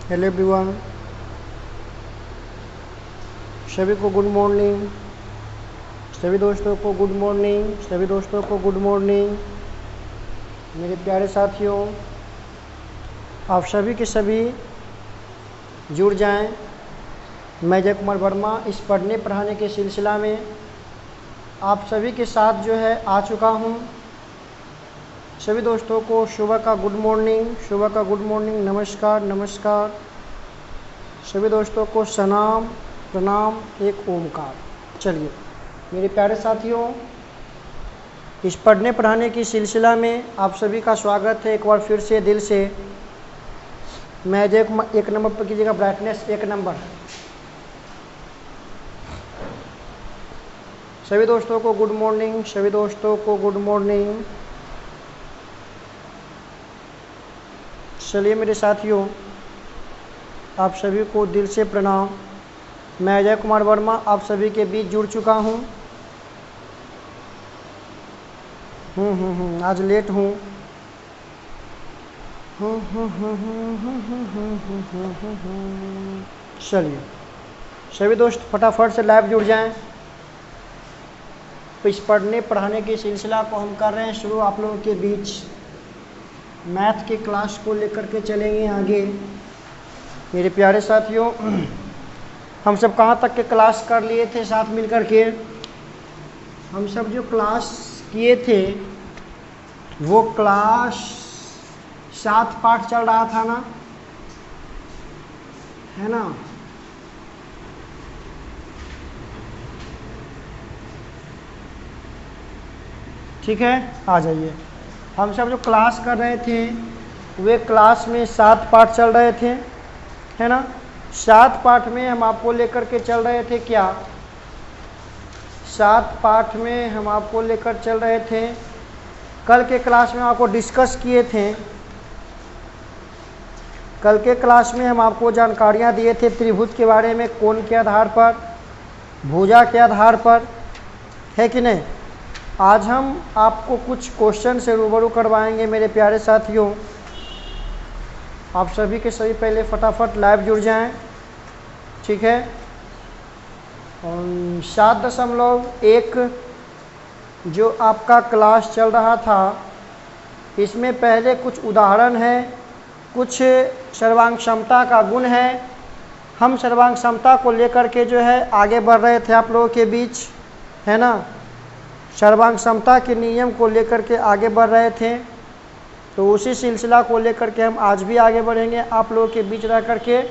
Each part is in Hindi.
हेलो एवरीवन, सभी को गुड मॉर्निंग। सभी दोस्तों को गुड मॉर्निंग। सभी दोस्तों को गुड मॉर्निंग। मेरे प्यारे साथियों, आप सभी के सभी जुड़ जाएं। मैं जय कुमार वर्मा इस पढ़ने पढ़ाने के सिलसिला में आप सभी के साथ जो है आ चुका हूं। सभी दोस्तों को सुबह का गुड मॉर्निंग, सुबह का गुड मॉर्निंग, नमस्कार नमस्कार। सभी दोस्तों को सलाम प्रणाम, एक ओमकार। चलिए मेरे प्यारे साथियों, इस पढ़ने पढ़ाने की सिलसिला में आप सभी का स्वागत है एक बार फिर से दिल से। मैं जय कुमार, एक नंबर पर कीजिएगा ब्राइटनेस, एक नंबर। सभी दोस्तों को गुड मॉर्निंग, सभी दोस्तों को गुड मॉर्निंग। चलिए मेरे साथियों, आप सभी को दिल से प्रणाम। मैं जय कुमार वर्मा आप सभी के बीच जुड़ चुका हूँ। आज लेट हूँ। चलिए सभी दोस्त फटाफट से लाइव जुड़ जाएं। इस पढ़ने पढ़ाने के सिलसिला को हम कर रहे हैं शुरू आप लोगों के बीच। मैथ के क्लास को लेकर के चलेंगे आगे। मेरे प्यारे साथियों, हम सब कहाँ तक के क्लास कर लिए थे साथ मिल कर के? हम सब जो क्लास किए थे वो क्लास 7 पाठ चल रहा था ना, है ना? ठीक है, आ जाइए। हम सब जो क्लास कर रहे थे वे क्लास में 7 पाठ चल रहे थे, है ना? 7 पाठ में हम आपको लेकर के चल रहे थे क्या? 7 पाठ में हम आपको लेकर चल रहे थे। कल के क्लास में आपको डिस्कस किए थे। कल के क्लास में हम आपको जानकारियां दिए थे त्रिभुज के बारे में, कोण के आधार पर, भुजा के आधार पर, है कि नहीं? आज हम आपको कुछ क्वेश्चन से रूबरू करवाएंगे मेरे प्यारे साथियों। आप सभी के सभी पहले फटाफट लाइव जुड़ जाएं, ठीक है? 7.1 जो आपका क्लास चल रहा था, इसमें पहले कुछ उदाहरण है, कुछ सर्वांग क्षमता का गुण है। हम सर्वांग क्षमता को लेकर के जो है आगे बढ़ रहे थे आप लोगों के बीच, है ना? सर्वांग क्षमता के नियम को लेकर के आगे बढ़ रहे थे, तो उसी सिलसिला को लेकर के हम आज भी आगे बढ़ेंगे आप लोगों के बीच रह करके।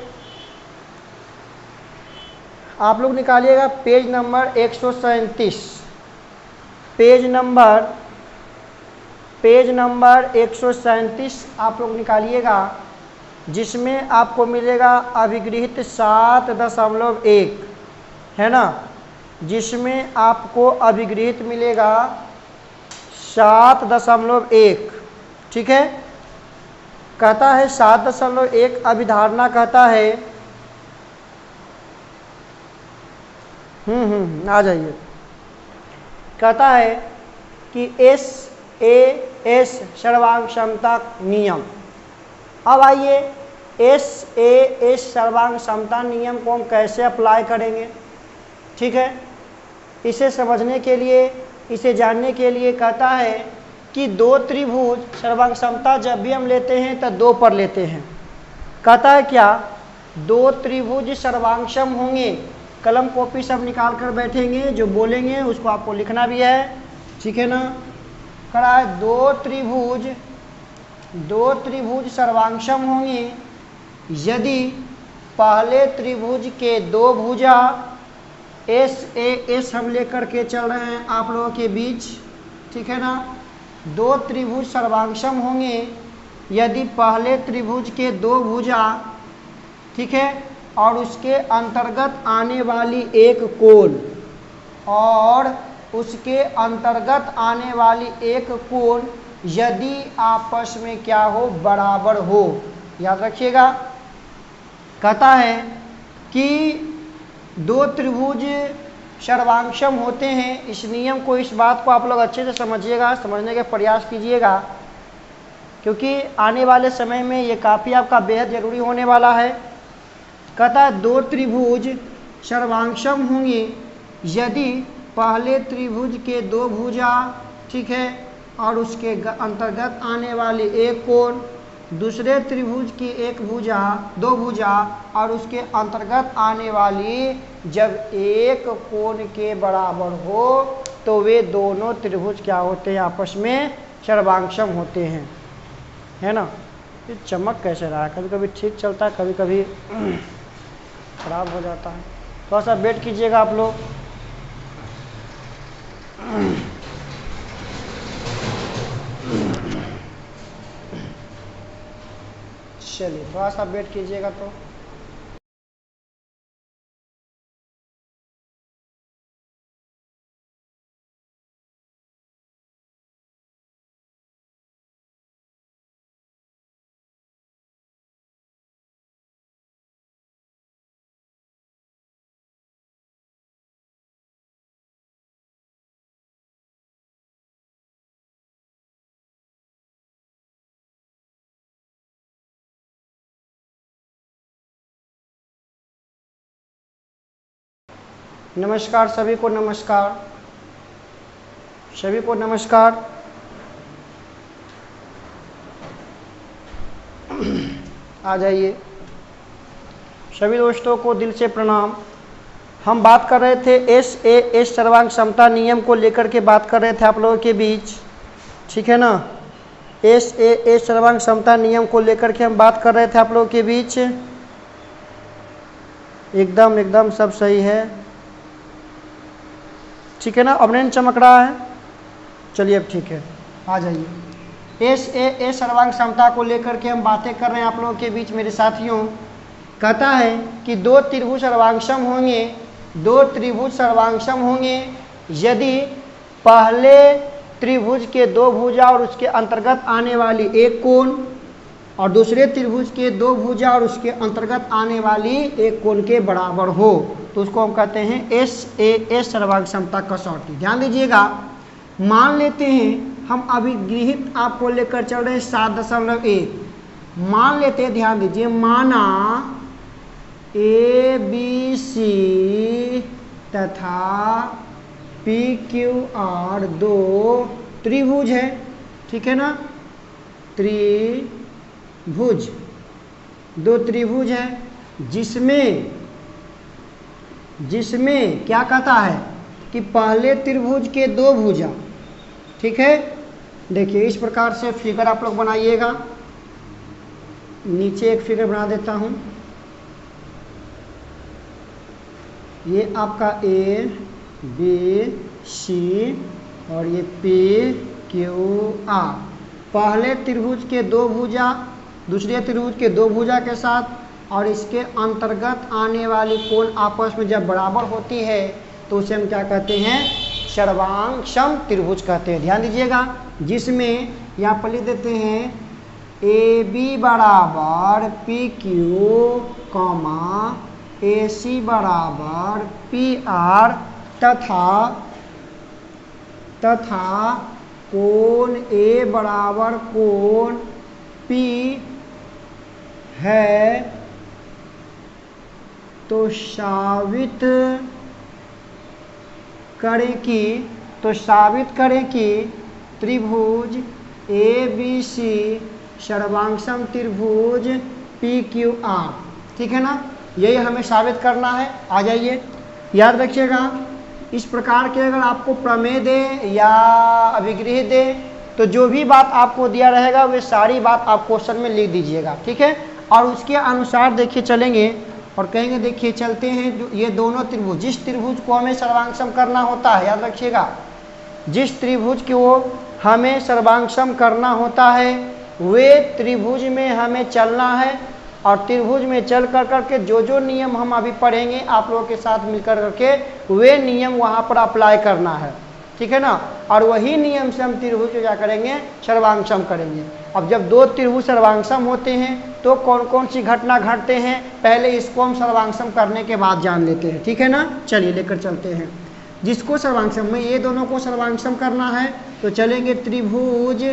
आप लोग निकालिएगा पेज नंबर 137, पेज नंबर 137 आप लोग निकालिएगा, जिसमें आपको मिलेगा अभिगृहित 7.1, है ना? जिसमें आपको अभिगृहित मिलेगा 7.1, ठीक है? कहता है 7.1 अभिधारणा कहता है, आ जाइए। कहता है कि SAS सर्वांग क्षमता नियम। अब आइए SAS सर्वांग क्षमता नियम को हम कैसे अप्लाई करेंगे, ठीक है? इसे समझने के लिए, इसे जानने के लिए कहता है कि दो त्रिभुज सर्वांग क्षमता जब भी हम लेते हैं तो 2 पर लेते हैं। कहता है क्या? 2 त्रिभुज सर्वांगक्षम होंगे। कलम कॉपी सब निकाल कर बैठेंगे, जो बोलेंगे उसको आपको लिखना भी है, ठीक है ना? कह रहा है दो त्रिभुज सर्वांगक्षम होंगे यदि पहले त्रिभुज के 2 भुजा SAS हम लेकर के चल रहे हैं आप लोगों के बीच, ठीक है ना? 2 त्रिभुज सर्वांगक्षम होंगे यदि पहले त्रिभुज के 2 भुजा, ठीक है, और उसके अंतर्गत आने वाली एक कोण, और उसके अंतर्गत आने वाली एक कोण यदि आपस में क्या हो? बराबर हो। याद रखिएगा, कहता है कि 2 त्रिभुज सर्वांगक्षम होते हैं। इस नियम को, इस बात को आप लोग अच्छे से समझिएगा, समझने का प्रयास कीजिएगा क्योंकि आने वाले समय में ये काफ़ी आपका बेहद ज़रूरी होने वाला है। कहता है दो त्रिभुज सर्वांगसम होंगे यदि पहले त्रिभुज के दो भुजा, ठीक है, और उसके अंतर्गत आने वाली एक कोण दूसरे त्रिभुज की एक भुजा, दो भुजा और उसके अंतर्गत आने वाली जब एक कोण के बराबर हो तो वे दोनों त्रिभुज क्या होते हैं, आपस में सर्वांगसम होते हैं, है ना। ये चमक कैसे रहा है, कभी कभी ठीक चलता है, कभी कभी खराब हो जाता है। थोड़ा सा वेट कीजिएगा आप लोग। चलिए थोड़ा सा वेट कीजिएगा तो। नमस्कार सभी को, नमस्कार सभी को, नमस्कार। आ जाइए सभी दोस्तों को दिल से प्रणाम। हम बात कर रहे थे एस सर्वांग समता नियम को लेकर के बात कर रहे थे आप लोगों के बीच, ठीक है ना। एस सर्वांग समता नियम को लेकर के हम बात कर रहे थे आप लोगों के बीच। एकदम सब सही है, ठीक है ना। अब नहीं चमक रहा है, चलिए अब ठीक है, आ जाइए। एस सर्वांग समता को लेकर के हम बातें कर रहे हैं आप लोगों के बीच मेरे साथियों। कहता है कि दो त्रिभुज सर्वांगसम होंगे, दो त्रिभुज सर्वांगसम होंगे यदि पहले त्रिभुज के दो भुजा और उसके अंतर्गत आने वाली एक कोण और दूसरे त्रिभुज के दो भुजा और उसके अंतर्गत आने वाली एक कोण के बराबर हो, तो उसको हम कहते हैं एस सर्वांग समता कसौटी। ध्यान दीजिएगा, मान लेते हैं हम अभी गृहित आपको लेकर चल रहे हैं 7.1। मान लेते हैं, ध्यान दीजिए, माना ए बी सी तथा पी क्यू आर दो त्रिभुज है, ठीक है ना। त्रिभुज, दो त्रिभुज है जिसमें क्या कहता है कि पहले त्रिभुज के दो भुजा, ठीक है। देखिए इस प्रकार से फिगर आप लोग बनाइएगा। नीचे एक फिगर बना देता हूं, ये आपका ए बी सी और ये पी क्यू आर। पहले त्रिभुज के दो भुजा दूसरे त्रिभुज के दो भुजा के साथ और इसके अंतर्गत आने वाली कोण आपस में जब बराबर होती है तो उसे हम क्या कहते हैं, सर्वांगसम त्रिभुज कहते हैं। ध्यान दीजिएगा, जिसमें यहाँ पर लिख देते हैं ए बी बराबर पी क्यू कॉमा ए सी बराबर पी आर तथा कोण ए बराबर कोण पी है, तो साबित करें कि त्रिभुज ए बी सी सर्वांगसम त्रिभुज पी क्यू आर, ठीक है ना। यही हमें साबित करना है। आ जाइए, याद रखिएगा, इस प्रकार के अगर आपको प्रमेय दे या अभिगृह दे तो जो भी बात आपको दिया रहेगा वे सारी बात आप क्वेश्चन में लिख दीजिएगा, ठीक है। और उसके अनुसार देखिए चलेंगे और कहेंगे, देखिए चलते हैं, जो ये दोनों त्रिभुज, जिस त्रिभुज को हमें सर्वांगसम करना होता है, याद रखिएगा, जिस त्रिभुज को हमें सर्वांगसम करना होता है वे त्रिभुज में हमें चलना है। और त्रिभुज में चल कर करके जो नियम हम अभी पढ़ेंगे आप लोगों के साथ मिलकर करके वे नियम वहाँ पर अप्लाई करना है, ठीक है ना। और वही नियम से हम त्रिभुज को क्या करेंगे, सर्वांगसम करेंगे। अब जब दो त्रिभुज सर्वांगसम होते हैं तो कौन कौन सी घटना घटते हैं, पहले इसको हम सर्वांगसम करने के बाद जान लेते हैं, ठीक है ना। चलिए लेकर चलते हैं। जिसको सर्वांगसम में ये दोनों को सर्वांगसम करना है तो चलेंगे त्रिभुज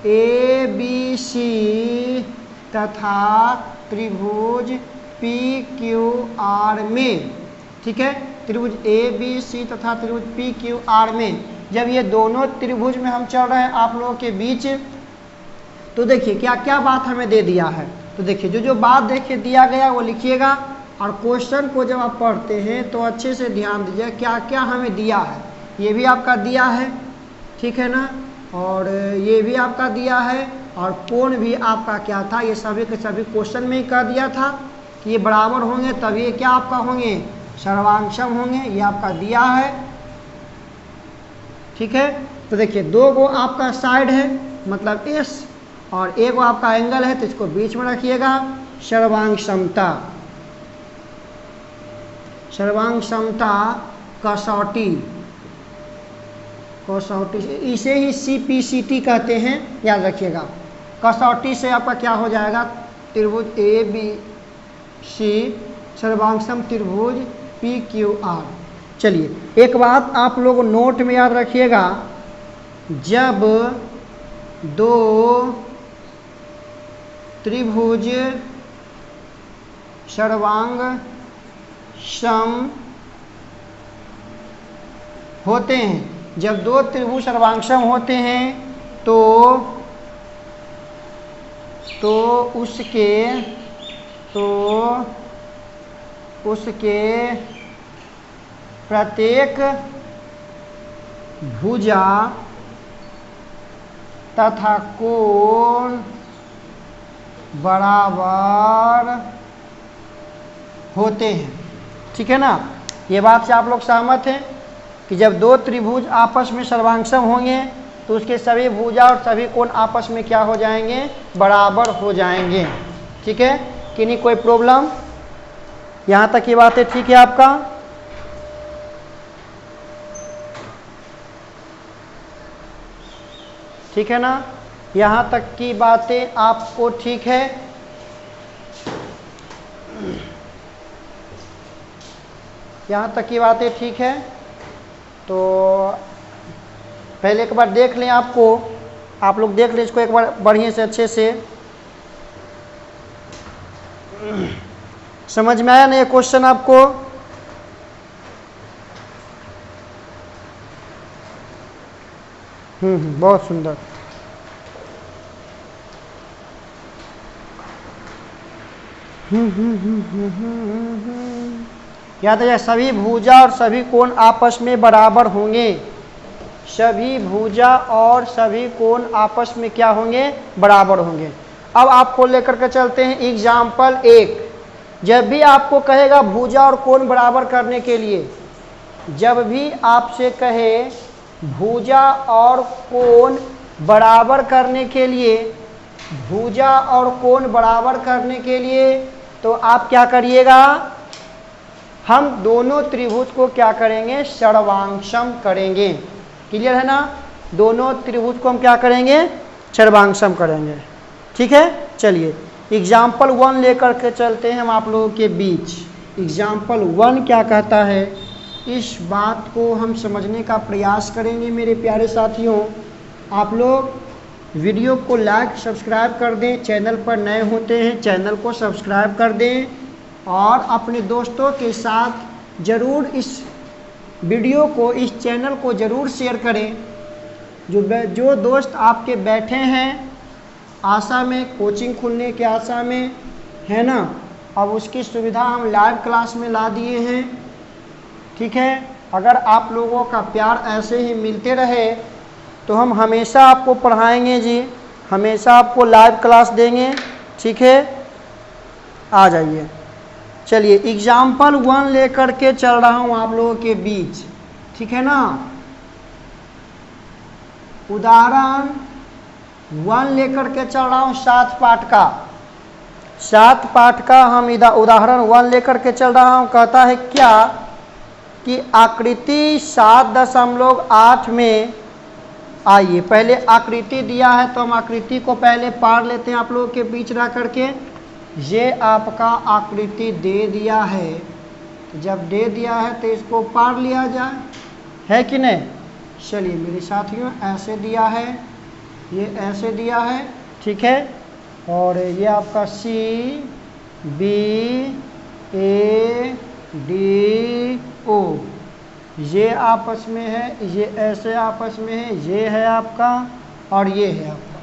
ABC तथा त्रिभुज PQR में, ठीक है, त्रिभुज ABC तथा त्रिभुज PQR में जब ये दोनों त्रिभुज में हम चल रहे हैं आप लोगों के बीच, तो देखिए क्या क्या बात हमें दे दिया है। तो देखिए जो जो बात देखिए दिया गया वो लिखिएगा, और क्वेश्चन को जब आप पढ़ते हैं तो अच्छे से ध्यान दीजिए क्या क्या हमें दिया है। ये भी आपका दिया है, ठीक है ना, और ये भी आपका दिया है, और कोण भी आपका क्या था, ये सभी के सभी क्वेश्चन में ही कह दिया था कि ये बराबर होंगे तब ये क्या आपका होंगे, सर्वांगसम होंगे, ये आपका दिया है, ठीक है। तो देखिए दो गो आपका साइड है मतलब एस, और एक गो आपका एंगल है तो इसको बीच में रखिएगा। सर्वांगसमता, सर्वांगसमता कसौटी, कसौटी इसे ही CPCT कहते हैं, याद रखिएगा। कसौटी से आपका क्या हो जाएगा, त्रिभुज ABC सर्वांगसम त्रिभुज PQR। चलिए एक बात आप लोग नोट में याद रखिएगा, जब दो त्रिभुज सर्वांग सम होते हैं, जब दो त्रिभुज सर्वांगसम होते हैं तो उसके प्रत्येक भुजा तथा कोण बराबर होते हैं, ठीक है ना। ये बात से आप लोग सहमत हैं कि जब दो त्रिभुज आपस में सर्वांगसम होंगे तो उसके सभी भुजा और सभी कोण आपस में क्या हो जाएंगे, बराबर हो जाएंगे, ठीक है कि नहीं, कोई प्रॉब्लम, यहाँ तक की बातें ठीक है आपका। ठीक है ना, यहाँ तक की बातें आपको ठीक है। यहाँ तक की बातें ठीक है, तो पहले एक बार देख लें, आप लोग देख लें इसको एक बार बढ़िया से अच्छे से। समझ में आया ना ये क्वेश्चन आपको? बहुत सुंदर। याद है, सभी भुजा और सभी कोण आपस में बराबर होंगे, सभी भुजा और सभी कोण आपस में क्या होंगे, बराबर होंगे। अब आपको लेकर के चलते हैं एग्जाम्पल 1। जब भी आपको कहेगा भुजा और कोण बराबर करने के लिए, जब भी आपसे कहे भुजा और कोण बराबर करने के लिए, भुजा और कोण बराबर करने के लिए, तो आप क्या करिएगा, हम दोनों त्रिभुज को क्या करेंगे, सर्वांगसम करेंगे। क्लियर है ना? दोनों त्रिभुज को हम क्या करेंगे, सर्वांगसम करेंगे। ठीक है, चलिए एग्जाम्पल 1 लेकर के चलते हैं हम आप लोगों के बीच। एग्जाम्पल 1 क्या कहता है, इस बात को हम समझने का प्रयास करेंगे मेरे प्यारे साथियों। आप लोग वीडियो को लाइक सब्सक्राइब कर दें, चैनल पर नए होते हैं चैनल को सब्सक्राइब कर दें, और अपने दोस्तों के साथ ज़रूर इस वीडियो को, इस चैनल को ज़रूर शेयर करें। जो दोस्त आपके बैठे हैं आशा में, कोचिंग खुलने के आशा में, है ना, अब उसकी सुविधा हम लाइव क्लास में ला दिए हैं। ठीक है, अगर आप लोगों का प्यार ऐसे ही मिलते रहे तो हम हमेशा आपको पढ़ाएंगे जी, हमेशा आपको लाइव क्लास देंगे। ठीक है, आ जाइए। चलिए एग्जाम्पल 1 लेकर के चल रहा हूँ आप लोगों के बीच। ठीक है ना, उदाहरण 1 लेकर के चल रहा हूँ 7 पाठ का। 7 पाठ का हम उदाहरण 1 लेकर के चल रहा हूँ। कहता है क्या कि आकृति 7.8 में, आइए पहले आकृति दिया है तो हम आकृति को पहले पार लेते हैं आप लोगों के बीच रह करके। ये आपका आकृति दे दिया है, जब दे दिया है तो इसको पार लिया जाए, है कि नहीं। चलिए मेरे साथियों, ऐसे दिया है, ये ऐसे दिया है, ठीक है। और ये आपका C B A D O, ये आपस में है, ये ऐसे आपस में है, ये है आपका और ये है आपका।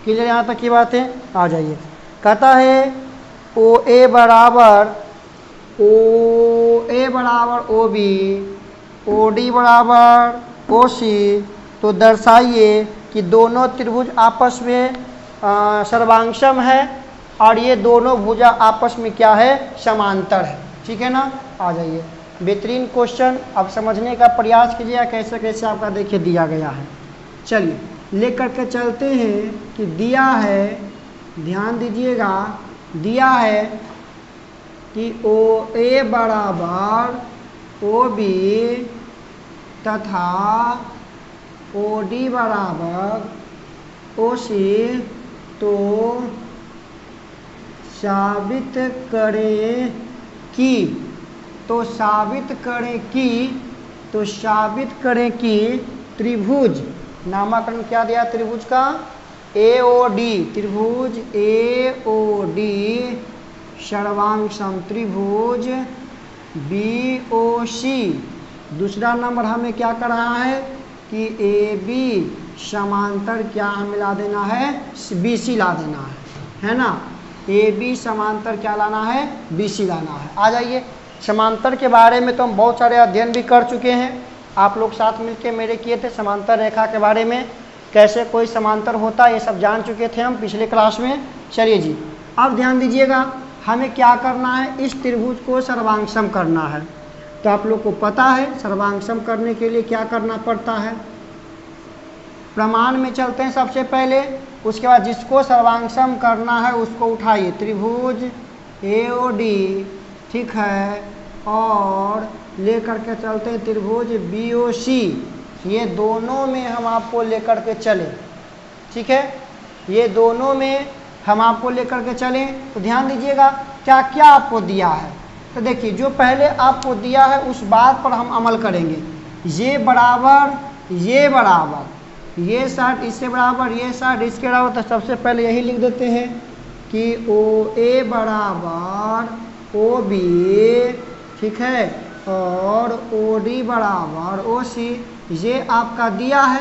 क्लियर यहाँ तक की बात है? आ जाइए। कहता है ओ ए बराबर ओ बी, ओ डी बराबर ओ सी। तो दर्शाइए कि दोनों त्रिभुज आपस में सर्वांगसम है और ये दोनों भुजा आपस में क्या है? समांतर है। ठीक है ना? आ जाइए। बेहतरीन क्वेश्चन, अब समझने का प्रयास कीजिए कैसे कैसे आपका देखिए दिया गया है। चलिए लेकर के चलते हैं कि दिया है, ध्यान दीजिएगा, दिया है कि ओ ए बराबर ओ बी तथा ओ डी बराबर ओ सी। तो साबित करें कि, तो साबित करें कि त्रिभुज, नामकरण क्या दिया त्रिभुज का? ए ओ डी, त्रिभुज ए ओ डी सर्वांगसम त्रिभुज बी ओ सी। दूसरा नंबर हमें क्या कर रहा है कि ए बी समांतर क्या हमें ला देना है? बी सी ला देना है ना? ए बी समांतर क्या लाना है? बी सी लाना है। आ जाइए। समांतर के बारे में तो हम बहुत सारे अध्ययन भी कर चुके हैं, आप लोग साथ मिलके मेरे किए थे। समांतर रेखा के बारे में कैसे कोई समांतर होता है ये सब जान चुके थे हम पिछले क्लास में। चलिए जी, अब ध्यान दीजिएगा, हमें क्या करना है? इस त्रिभुज को सर्वांगसम करना है। तो आप लोग को पता है सर्वांगसम करने के लिए क्या करना पड़ता है। प्रमाण में चलते हैं सबसे पहले, उसके बाद जिसको सर्वांगसम करना है उसको उठाइए। त्रिभुज ए ओ डी, ठीक है, और लेकर के चलते हैं त्रिभुज बी ओ सी। ये दोनों में हम आपको लेकर के चलें, ठीक है, ये दोनों में हम आपको लेकर के चलें। तो ध्यान दीजिएगा क्या क्या आपको दिया है। तो देखिए जो पहले आपको दिया है उस बात पर हम अमल करेंगे। ये बराबर, ये बराबर, ये साइड इससे बराबर, ये साइड इसके बराबर। तो सबसे पहले यही लिख देते हैं कि ओ ए बराबर ओ बी, ठीक है, और ओ डी बराबर ओ सी। ये आपका दिया है।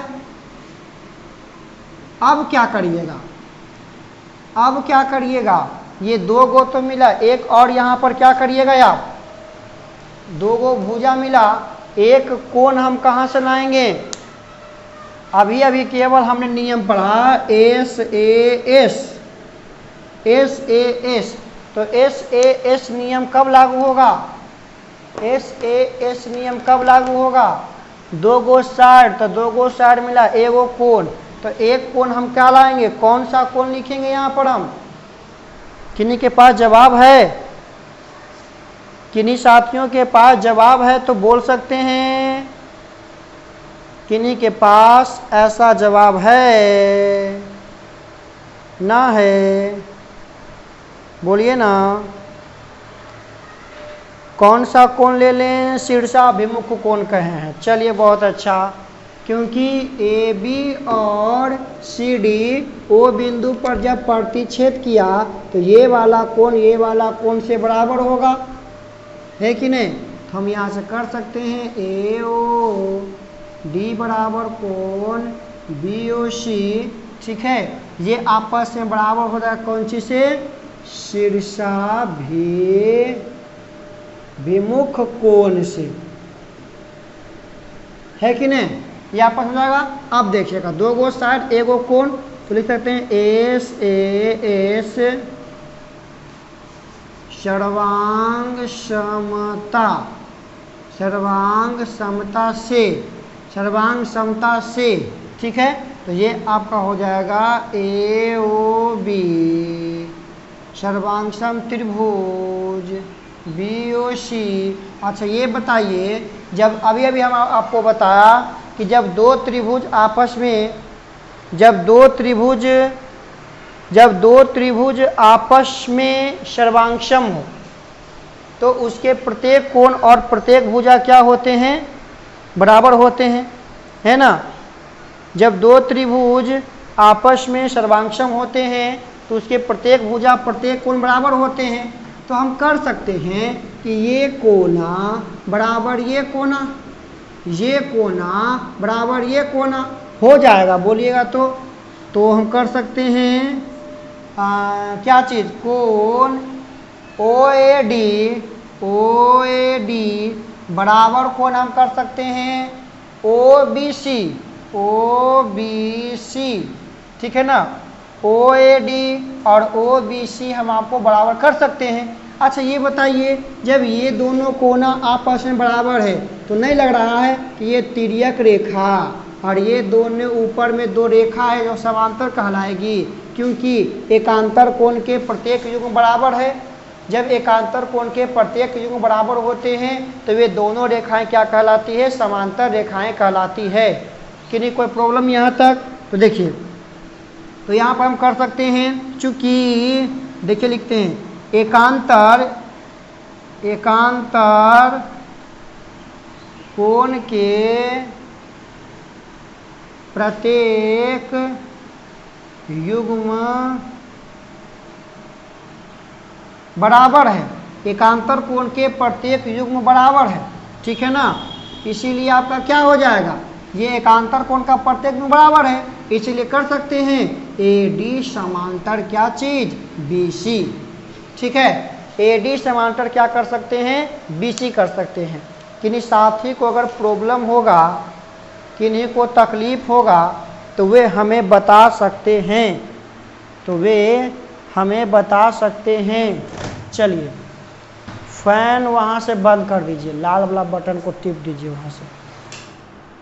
अब क्या करिएगा? अब क्या करिएगा? ये दो गो तो मिला, एक और यहाँ पर क्या करिएगा आप? दो गो भुजा मिला, एक कोण हम कहाँ से लाएंगे? अभी अभी केवल हमने नियम पढ़ा S A S, S A S. तो एस ए एस नियम कब लागू होगा? एस ए एस नियम कब लागू होगा? दो गो साइड, तो दो गो साइड मिला, एगो कोण। तो एक कोण हम क्या लाएंगे? कौन सा कोण लिखेंगे यहाँ पर हम? किन्हीं के पास जवाब है? किन्हीं साथियों के पास जवाब है तो बोल सकते हैं। किन्हीं के पास ऐसा जवाब है? ना है? बोलिए ना। कौन सा कोण ले लें? शीर्षाभिमुख कोण कहे हैं। चलिए बहुत अच्छा, क्योंकि ए बी और सी डी ओ बिंदु पर जब प्रतिच्छेद किया तो ये वाला कोण ये वाला कोण से बराबर होगा, है कि नहीं? तो हम यहाँ से कर सकते हैं ए ओ डी बराबर कोण बी ओ सी, ठीक है। ये आपस में बराबर हो जाएगा कौन सी से? शीर्षाभिमुख कोण से, है कि नहीं? ये आपस हो जाएगा। अब देखिएगा दो गो साइड एगो कोण, तो लिख सकते हैं एस ए एस सर्वांग समता, सर्वांग समता से, सर्वांग समता से, ठीक है। तो ये आपका हो जाएगा ए ओ बी सर्वांगसम त्रिभुज बी ओ सी। अच्छा ये बताइए, जब अभी अभी हम आपको बताया कि जब दो त्रिभुज आपस में, जब दो त्रिभुज आपस में सर्वांगसम हो तो उसके प्रत्येक कोण और प्रत्येक भुजा क्या होते हैं? बराबर होते हैं, है ना। जब दो त्रिभुज आपस में सर्वांगसम होते हैं तो उसके प्रत्येक भुजा प्रत्येक कोण बराबर होते हैं। तो हम कर सकते हैं कि ये कोना बराबर ये कोना बराबर ये कोना हो जाएगा, बोलिएगा तो हम कर सकते हैं क्या चीज़, कोण ओ ए डी बराबर कोण हम कर सकते हैं ओ बी सी, ठीक है ना। ओ ए डी और ओ बी सी हम आपको बराबर कर सकते हैं। अच्छा ये बताइए, जब ये दोनों कोना आपस में बराबर है तो नहीं लग रहा है कि ये तिर्यक रेखा और ये दोनों ऊपर में दो रेखा है जो समांतर कहलाएगी, क्योंकि एकांतर कोण के प्रत्येक युग्म बराबर है। जब एकांतर कोण के प्रत्येक युग्म बराबर होते हैं तो वे दोनों रेखाएं क्या कहलाती है, समांतर रेखाएं कहलाती है। कि नहीं कोई प्रॉब्लम यहाँ तक? तो देखिए, तो यहाँ पर हम कर सकते हैं, चूंकि देखिए लिखते हैं एकांतर कोण के प्रत्येक युग्म बराबर है, एकांतर कोण के प्रत्येक युग्म बराबर है, ठीक है ना। इसीलिए आपका क्या हो जाएगा, ये एकांतर कोण का प्रत्येक युग्म बराबर है, इसीलिए कर सकते हैं ए डी समांतर क्या चीज, बी सी, ठीक है। ए डी समांतर क्या कर सकते हैं, बी सी कर सकते हैं। किन्हीं साथी को अगर प्रॉब्लम होगा, किन्हीं को तकलीफ होगा तो वे हमें बता सकते हैं, चलिए फैन वहाँ से बंद कर दीजिए, लाल वाला बटन को टिप दीजिए वहाँ से,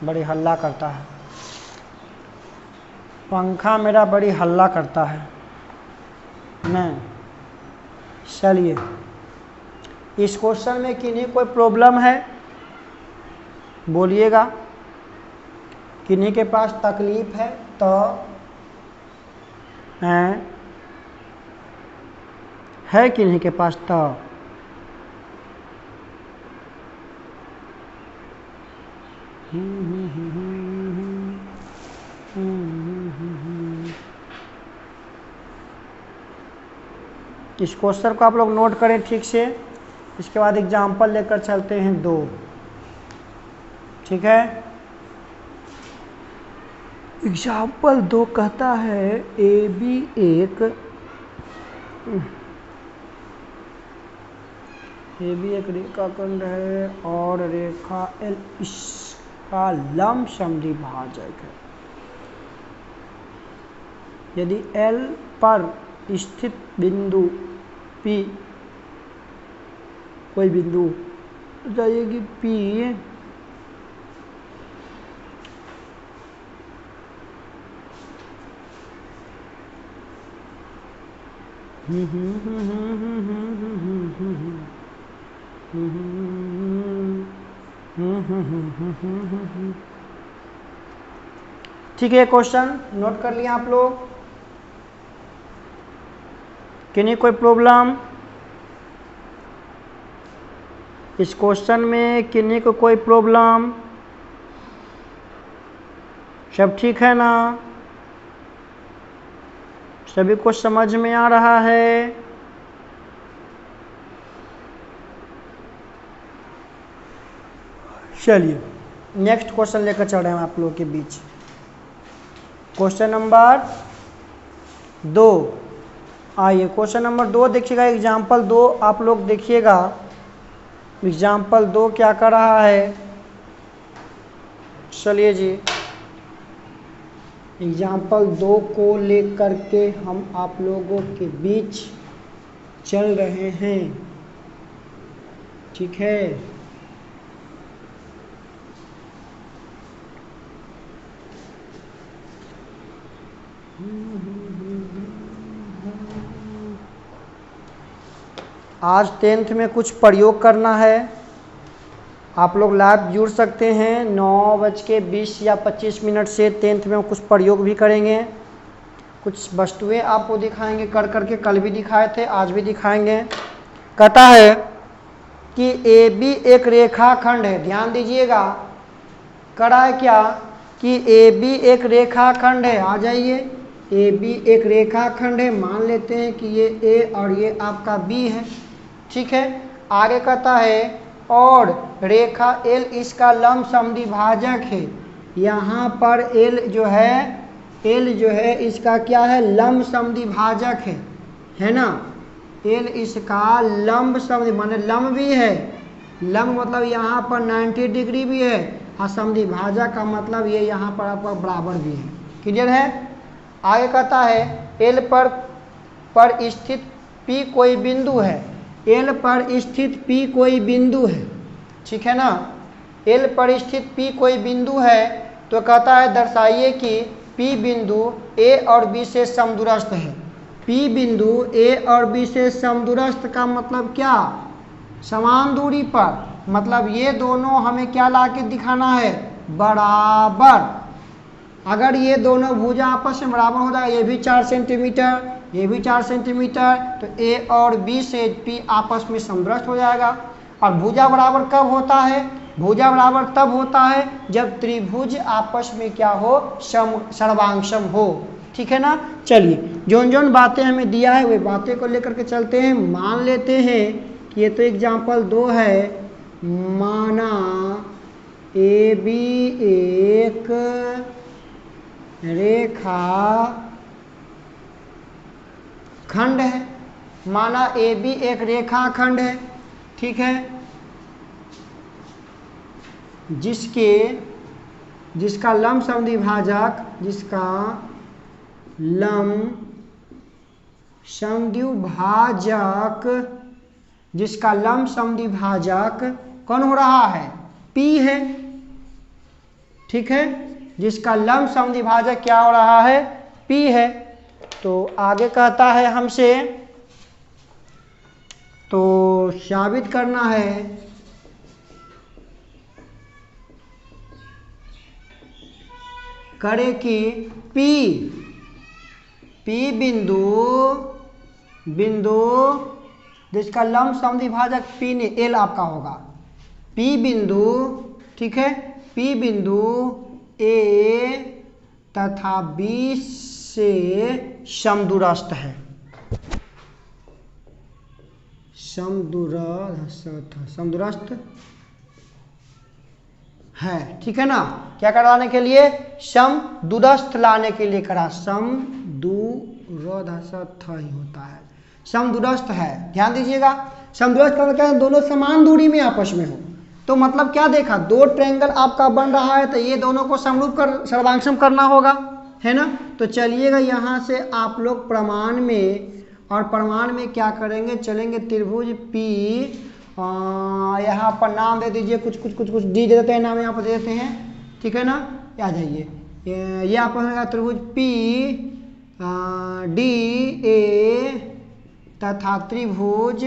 बड़ी हल्ला करता है पंखा मेरा, बड़ी हल्ला करता है नहीं। चलिए, इस क्वेश्चन में किन्हीं कोई प्रॉब्लम है बोलिएगा, किन्हीं के पास तकलीफ है तो है किन्हीं के पास तो इस क्वेश्चन को आप लोग नोट करें ठीक से। इसके बाद एग्जाम्पल लेकर चलते हैं 2, ठीक है। एग्जाम्पल 2 कहता है ए बी एक रेखाखंड है और रेखा एल इसका लंब समद्विभाजक है। यदि एल पर स्थित बिंदु P, कोई बिंदु जाइएगी P ठीक है। क्वेश्चन नोट कर लिया आप लोग, किन्हीं कोई प्रॉब्लम इस क्वेश्चन में, किन्हीं को कोई प्रॉब्लम, सब ठीक है ना, सभी को समझ में आ रहा है? चलिए नेक्स्ट क्वेश्चन लेकर चल रहे हैं आप लोगों के बीच। क्वेश्चन नंबर 2, आइए क्वेश्चन नंबर 2 देखिएगा। एग्जाम्पल 2 आप लोग देखिएगा, एग्जाम्पल 2 क्या कर रहा है। चलिए जी, एग्जाम्पल 2 को लेकर के हम आप लोगों के बीच चल रहे हैं, ठीक है। आज 10th में कुछ प्रयोग करना है, आप लोग लाइव जुड़ सकते हैं 9:20 या 25 मिनट से। 10th में कुछ प्रयोग भी करेंगे, कुछ वस्तुएं आपको दिखाएंगे कर करके, कल भी दिखाए थे आज भी दिखाएंगे। कहता है कि ए बी एक रेखाखंड है, ध्यान दीजिएगा, करा है क्या कि ए बी एक रेखाखंड है। आ जाइए, ए बी एक रेखाखंड है, मान लेते हैं कि ये ए और ये आपका बी है। ठीक है, आगे कहता है और रेखा एल इसका लंब समद्विभाजक है। यहाँ पर एल जो है इसका क्या है, लंब समद्विभाजक है ना। एल इसका लंब समद्वि माने लंब भी है, लंब मतलब यहाँ पर 90 डिग्री भी है, और समद्विभाजक का मतलब ये यहाँ पर आपका बराबर भी है। क्लियर है। आगे कहता है एल पर स्थित पी कोई बिंदु है। एल पर स्थित पी कोई बिंदु है, ठीक है ना। एल पर स्थित पी कोई बिंदु है, तो कहता है दर्शाइए कि पी बिंदु ए और बी से समदूरस्थ है। पी बिंदु ए और बी से समदूरस्थ का मतलब क्या, समान दूरी पर, मतलब ये दोनों हमें क्या ला के दिखाना है, बराबर। अगर ये दोनों भुजा आपस में बराबर हो जाएगा, ये भी 4 सेंटीमीटर ये भी 4 सेंटीमीटर, तो ए और बी से पी आपस में समदूरस्थ हो जाएगा। और भुजा बराबर कब होता है, भुजा बराबर तब होता है जब त्रिभुज आपस में क्या हो, सर्वांगसम हो। ठीक है ना। चलिए जोन जोन बातें हमें दिया है वे बातें को लेकर के चलते हैं। मान लेते हैं कि ये तो एग्जाम्पल 2 है, माना ए बी एक रेखा खंड है। माना ए बी एक रेखा खंड है, ठीक है, जिसका लंब समद्विभाजक कौन हो रहा है, P है। ठीक है, जिसका लंब समद्विभाजक क्या हो रहा है, P है। तो आगे कहता है हमसे, तो साबित करना है करे कि P बिंदु जिसका लंब समद्विभाजक P ने L आपका होगा, P बिंदु, ठीक है, P बिंदु A तथा B से समदूरस्थ है, समदूरस्थ है। ठीक है ना। क्या कराने के लिए, समदूरस्थ लाने के लिए करा, समदूरस्थ ही होता है, समदूरस्थ है। ध्यान दीजिएगा, समदूरस्थ का क्या है, दोनों समान दूरी में आपस में हो। तो मतलब क्या देखा, 2 ट्रायंगल आपका बन रहा है, तो ये दोनों को समरूप कर सर्वांगसम करना होगा, है ना। तो चलिएगा यहाँ से आप लोग प्रमाण में, और प्रमाण में क्या करेंगे, चलेंगे त्रिभुज P, यहाँ पर नाम दे दीजिए, कुछ डी दे देते हैं, नाम यहाँ पर दे देते हैं। ठीक है ना, आ जाइए, ये आप त्रिभुज P D A तथा त्रिभुज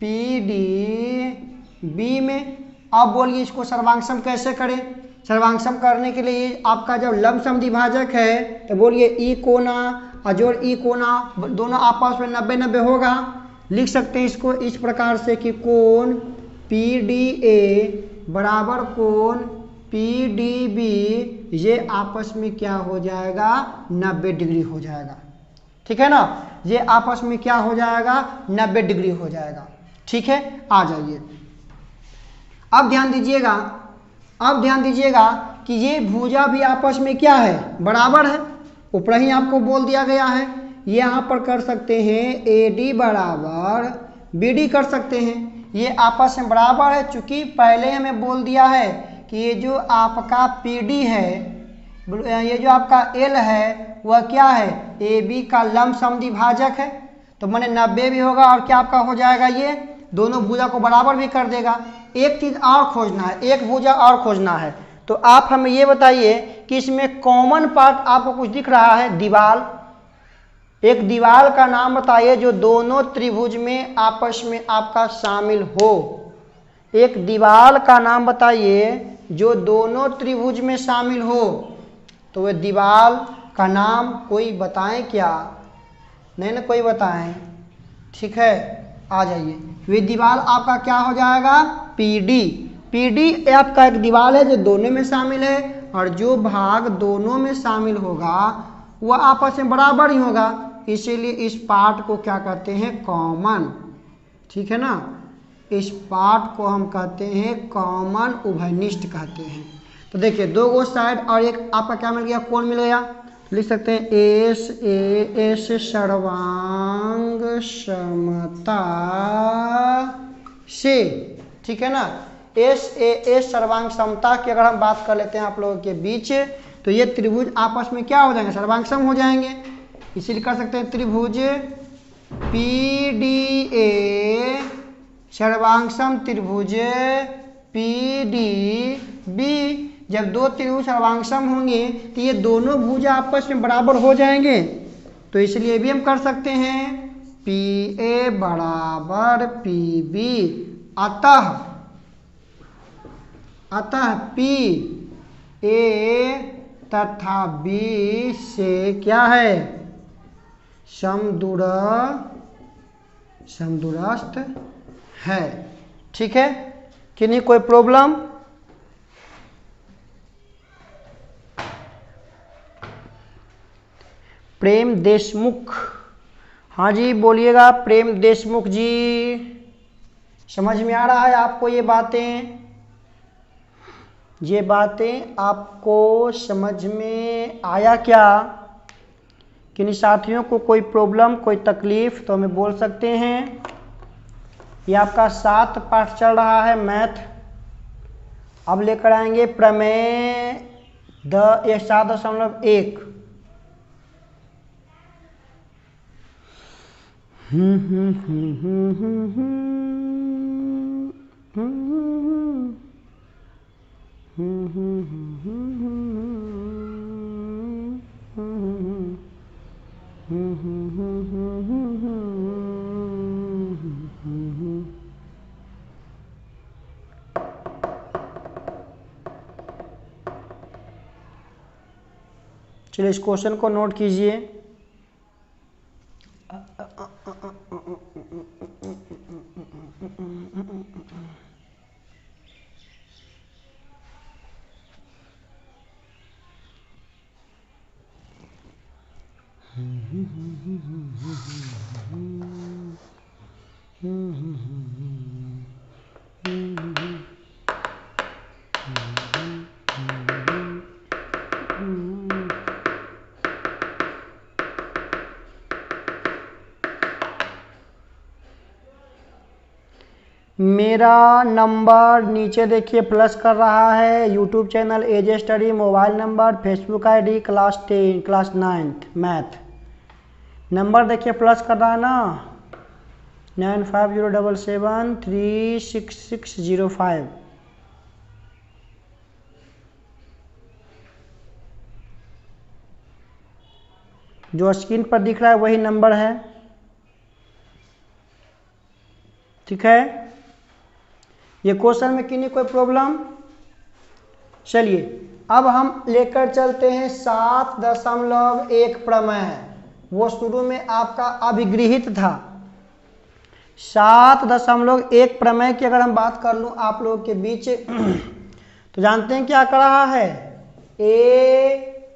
PD B में। अब बोलिए इसको सर्वांगसम कैसे करें। सर्वांगसम करने के लिए आपका जब लंब समद्विभाजक है तो बोलिए ई कोना और जोड़ ई कोना दोनों आपस में 90-90 होगा। लिख सकते हैं इसको इस प्रकार से कि कोण PDA बराबर कोण PDB, ये आपस में क्या हो जाएगा, 90 डिग्री हो जाएगा। ठीक है ना, ये आपस में क्या हो जाएगा, 90 डिग्री हो जाएगा। ठीक है, आ जाइए। अब ध्यान दीजिएगा कि ये भुजा भी आपस में क्या है, बराबर है। ऊपर ही आपको बोल दिया गया है, ये यहाँ पर कर सकते हैं AD बराबर BD कर सकते हैं, ये आपस में बराबर है। चूंकि पहले हमें बोल दिया है कि ये जो आपका PD है, ये जो आपका L है, वह क्या है, AB का लंब समद्विभाजक है। तो माने 90 भी होगा और क्या आपका हो जाएगा, ये दोनों भुजा को बराबर भी कर देगा। एक चीज और खोजना है, एक भुजा और खोजना है। तो आप हमें ये बताइए कि इसमें कॉमन पार्ट आपको कुछ दिख रहा है, दीवार। एक दीवार का नाम बताइए जो दोनों त्रिभुज में आपस में आपका शामिल हो। एक दीवार का नाम बताइए जो दोनों त्रिभुज में शामिल हो। तो वह दीवार का नाम कोई बताएं क्या, नहीं ना कोई बताएं। ठीक है, आ जाइए। वे दीवार आपका क्या हो जाएगा, PD आपका एक दीवार है जो दोनों में शामिल है, और जो भाग दोनों में शामिल होगा वह आपस में बराबर ही होगा, इसीलिए इस पार्ट को क्या कहते हैं, कॉमन। ठीक है ना, इस पार्ट को हम कहते हैं कॉमन उभयनिष्ठ कहते हैं। तो देखिए दो गो साइड और एक आपका क्या मिल गया, कोण मिल गया। लिख सकते हैं एस ए एस सर्वांग समता से। ठीक है ना, एस ए एस सर्वांग समता की अगर हम बात कर लेते हैं आप लोगों के बीच, तो ये त्रिभुज आपस में क्या हो जाएंगे, सर्वांगसम हो जाएंगे। इसीलिए कर सकते हैं त्रिभुज पी डी ए सर्वांगसम त्रिभुज पी डी बी। जब दो त्रिभुज सर्वांगसम होंगे तो ये दोनों भुज आपस में बराबर हो जाएंगे, तो इसलिए भी हम कर सकते हैं पी ए बराबर पी बी। अतः पी ए तथा बी से क्या है, समदूरस्थ है। ठीक है कि नहीं, कोई प्रॉब्लम? प्रेम देशमुख, हाँ जी बोलिएगा प्रेम देशमुख जी, समझ में आ रहा है आपको ये बातें? ये बातें आपको समझ में आया क्या? किन्हीं साथियों को कोई प्रॉब्लम, कोई तकलीफ तो हमें बोल सकते हैं। ये आपका 7 पाठ चल रहा है मैथ। अब लेकर आएंगे प्रमेय 7.1। चलिए इस क्वेश्चन को नोट कीजिए। मेरा नंबर नीचे देखिए प्लस कर रहा है। यूट्यूब चैनल एजे study, mobile number, Facebook ID class 10 class 9 math. Number देखिए प्लस कर रहा है ना, 9507736605। जो स्क्रीन पर दिख रहा है वही नंबर है। ठीक है, ये क्वेश्चन में किन्हीं कोई प्रॉब्लम? चलिए अब हम लेकर चलते हैं 7.1 प्रमेय। वो शुरू में आपका अभिगृहित था। 7.1 प्रमेय की अगर हम बात कर लूं आप लोगों के बीच, तो जानते हैं क्या कर रहा है,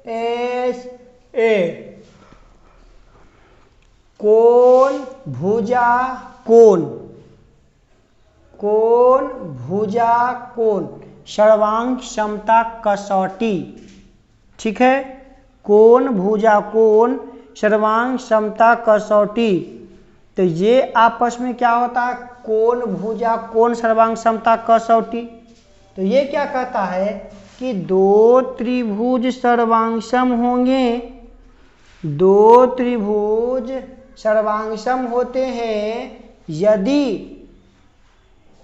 एस ए कोण भुजा कोण, कोण भुजा कोण सर्वांग समता कसौटी। ठीक है, कोण भुजा कोण सर्वांग समता कसौटी। तो ये आपस में क्या होता है, कोण भुजा कोण सर्वांग समता कसौटी। तो ये क्या कहता है कि दो त्रिभुज सर्वांगसम होंगे, दो त्रिभुज सर्वांगसम होते हैं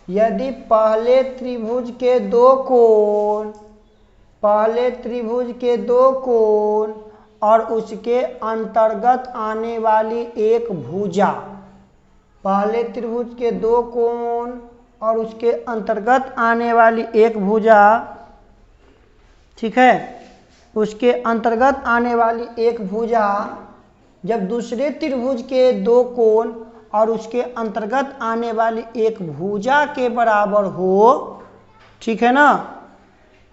यदि पहले त्रिभुज के दो कोण, पहले त्रिभुज के दो कोण और उसके अंतर्गत आने वाली एक भुजा, पहले त्रिभुज के दो कोण और उसके अंतर्गत आने वाली एक भुजा। ठीक है, उसके अंतर्गत आने वाली एक भुजा जब दूसरे त्रिभुज के दो कोण और उसके अंतर्गत आने वाली एक भुजा के बराबर हो, ठीक है ना,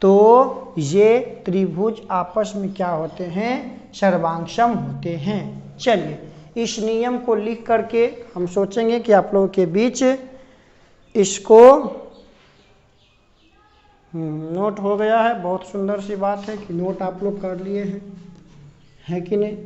तो ये त्रिभुज आपस में क्या होते हैं, सर्वांग सम होते हैं। चलिए इस नियम को लिख करके हम सोचेंगे कि आप लोगों के बीच इसको नोट हो गया है। बहुत सुंदर सी बात है कि नोट आप लोग कर लिए हैं, है कि नहीं?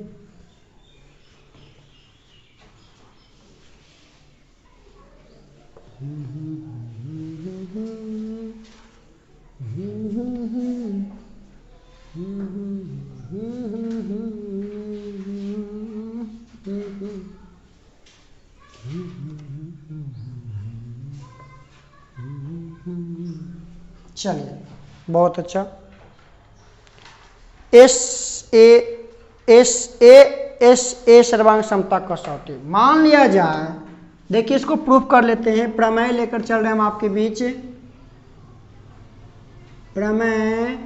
चलिए बहुत अच्छा। एस ए सर्वांग समता कसौटी मान लिया जाए, देखिए इसको प्रूफ कर लेते हैं। प्रमेय लेकर चल रहे हैं हम आपके बीच। प्रमेय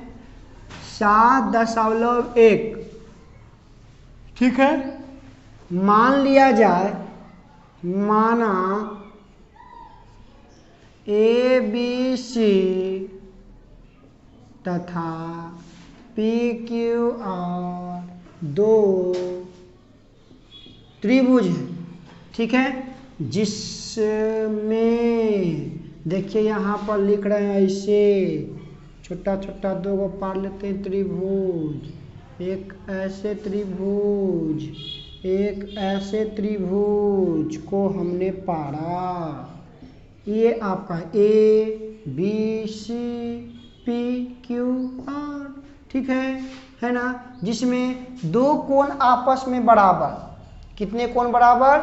7.1, ठीक है। मान लिया जाए, माना ए बी सी तथा पी क्यू आर दो त्रिभुज है, ठीक है, जिसमें देखिए यहाँ पर लिख रहे हैं ऐसे छोटा छोटा दो को पार लेते हैं त्रिभुज, एक ऐसे त्रिभुज, एक ऐसे त्रिभुज को हमने पारा। ये आपका A B C P Q R, ठीक है ना, जिसमें दो कोण आपस में बराबर, कितने कोण बराबर?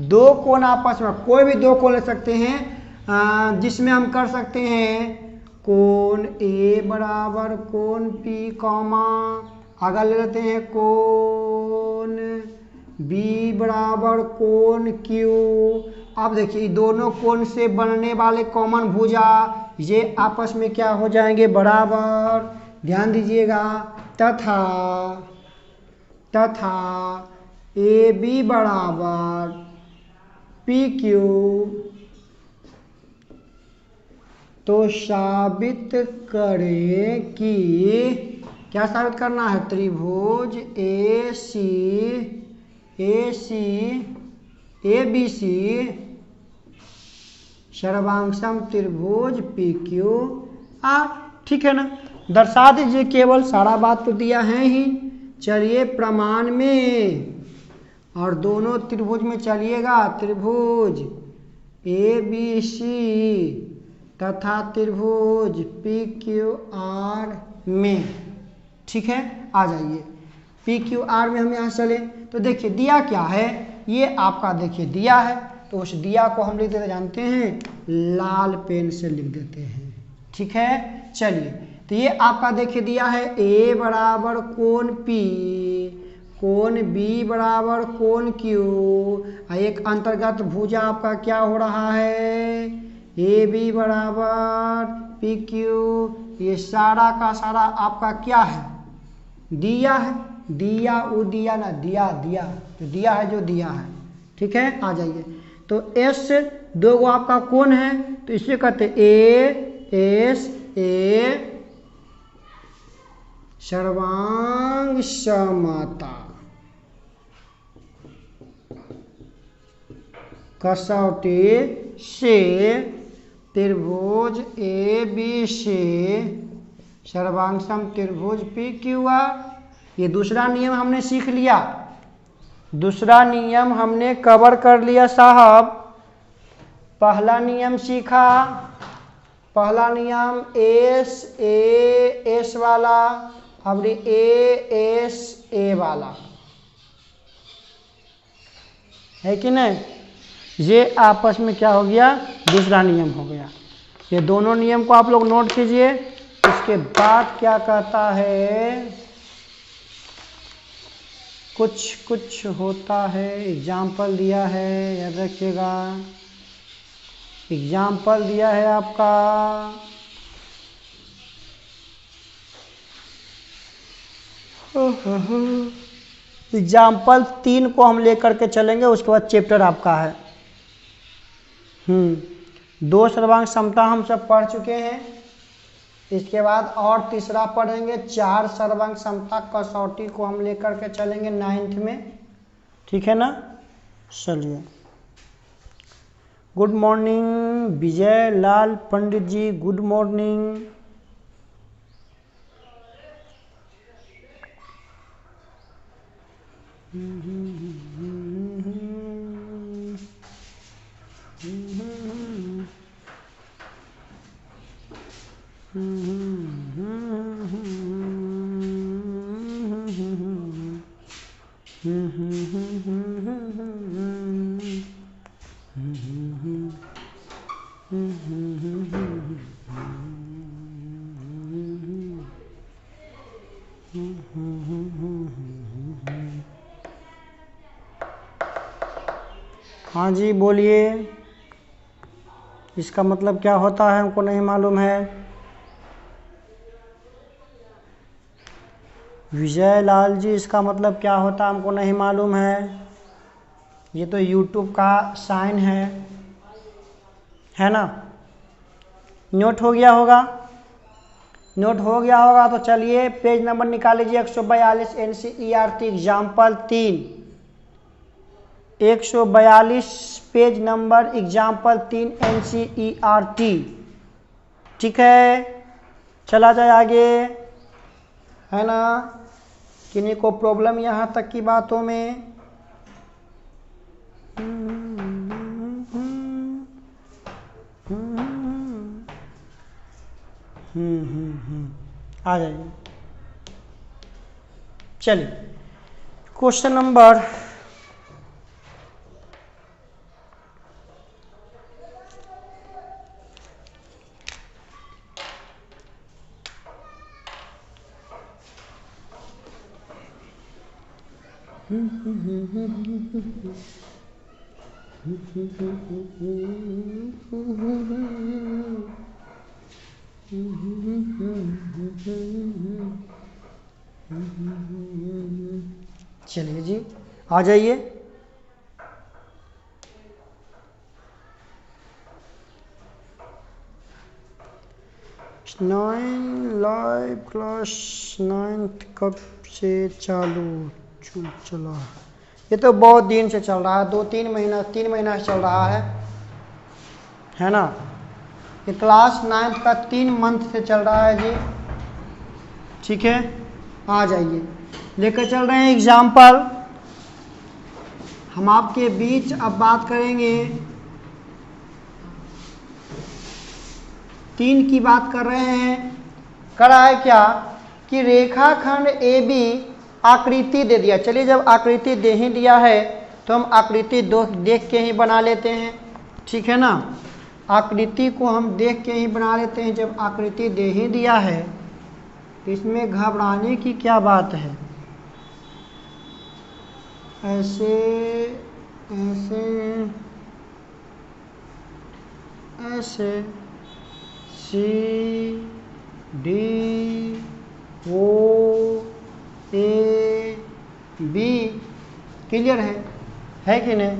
दो कोण आपस में, कोई भी दो कोण ले सकते हैं, जिसमें हम कर सकते हैं कोण ए बराबर कोण पी कॉमा, आगे ले लेते हैं कोण बी बराबर कोण क्यू। अब देखिए दोनों कोण से बनने वाले कॉमन भुजा ये आपस में क्या हो जाएंगे? बराबर। ध्यान दीजिएगा। तथा ए बी बराबर पी क्यू, तो साबित करें कि, क्या साबित करना है? त्रिभुज ए बी सी सर्वांग सम त्रिभुज पी क्यू आर, ठीक है ना। दर्शा दीजिए केवल, सारा बात तो दिया है ही। चलिए प्रमाण में, और दोनों त्रिभुज में चलिएगा, त्रिभुज ए बी सी तथा त्रिभुज पी क्यू आर में, ठीक है। आ जाइए पी क्यू आर में हम यहाँ चले तो देखिए दिया क्या है, ये आपका देखिए दिया है, तो उस दिया को हम लिख देते, जानते हैं, लाल पेन से लिख देते हैं, ठीक है। चलिए तो ये आपका देखिए दिया है ए बराबर कोण पी, कोण बी बराबर कोण क्यू, एक अंतर्गत भुजा आपका क्या हो रहा है? ए बी बराबर पी क्यू। ये सारा का सारा आपका क्या है? दिया है। दिया वो दिया ना, दिया तो दिया है जो दिया है, ठीक है। आ जाइए तो एस दो गो आपका कोण है, तो इसे कहते ए एस ए सर्वांग समता कसौटी से त्रिभुज ए बी सी सर्वांग सम त्रिभुज पी क्यू आर। ये दूसरा नियम हमने सीख लिया, दूसरा नियम हमने कवर कर लिया साहब। पहला नियम सीखा, पहला नियम एस वाला, अब ए वाला, है कि नहीं? ये आपस में क्या हो गया? दूसरा नियम हो गया। ये दोनों नियम को आप लोग नोट कीजिए। इसके बाद क्या कहता है, कुछ होता है, एग्जाम्पल दिया है, याद रखिएगा, एग्जाम्पल दिया है आपका एग्जाम्पल 3 को हम लेकर के चलेंगे, उसके बाद चैप्टर आपका है। दो सर्वांग समता हम सब पढ़ चुके हैं, इसके बाद और तीसरा पढ़ेंगे, 4 सर्वांग समता कसौटी को हम लेकर के चलेंगे 9th में, ठीक है ना। चलिए, गुड मॉर्निंग विजय लाल पंडित जी, गुड मॉर्निंग। हाँ जी बोलिए, इसका मतलब क्या होता है हमको नहीं मालूम है। विजय लाल जी, इसका मतलब क्या होता है हमको नहीं मालूम है। ये तो YouTube का साइन है ना। नोट हो गया होगा, नोट हो गया होगा तो चलिए पेज नंबर निकाल लीजिए, 142 NCERT example 3, 142 page number example 3 NCERT, ठीक है। चला जाए आगे, है ना। किन्हीं को प्रॉब्लम यहाँ तक की बातों में? आ जाइए। चलिए क्वेश्चन नंबर चलिए जी, आ जाइए। लाइव क्लास 9th कब से चालू चला? ये तो बहुत दिन से चल रहा है, 2-3 महीना 3 महीना से चल रहा है ना। ये क्लास 9th का 3 मंथ से चल रहा है जी, ठीक है। आ जाइए, लेकर चल रहे हैं एग्जाम्पल। हम आपके बीच अब बात करेंगे 3 की बात कर रहे हैं। करा है क्या कि रेखाखंड AB आकृति दे दिया। चलिए, जब आकृति दे ही दिया है तो हम आकृति देख के ही बना लेते हैं, ठीक है ना। आकृति को हम देख के ही बना लेते हैं। जब आकृति दे ही दिया है इसमें घबराने की क्या बात है। ऐसे ऐसे ऐसे C D O A B, clear है कि नहीं?